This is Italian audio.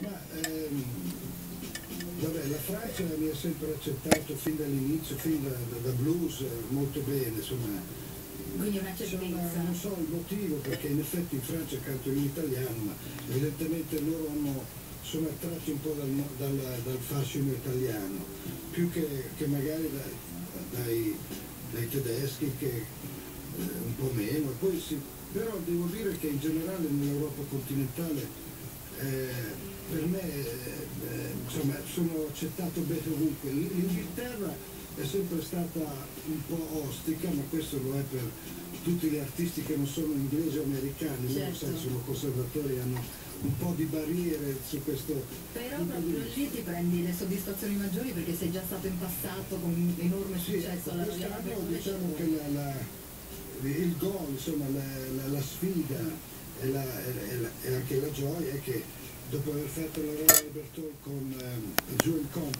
Ma vabbè, la Francia mi ha sempre accettato fin dall'inizio, fin da blues, molto bene, insomma. Quindi una certezza. Non so il motivo, perché in effetti in Francia canto in italiano, ma evidentemente loro sono attratti un po' dal fascino italiano, più che magari dai tedeschi, che un po' meno. Poi però devo dire che in generale nell'Europa continentale per me insomma, sono accettato bene ovunque. L'Inghilterra è sempre stata un po' ostica, ma questo lo è per tutti gli artisti che non sono inglesi o americani, certo. Loro sono conservatori, hanno un po' di barriere su questo. Però proprio lì ti prendi le soddisfazioni maggiori perché sei già stato in passato con un enorme successo alla Royal Quest'anno Albert diciamo Hall. che il gol, insomma la sfida e anche la gioia è che dopo aver fatto la Royal Albert Hall con Joel Compton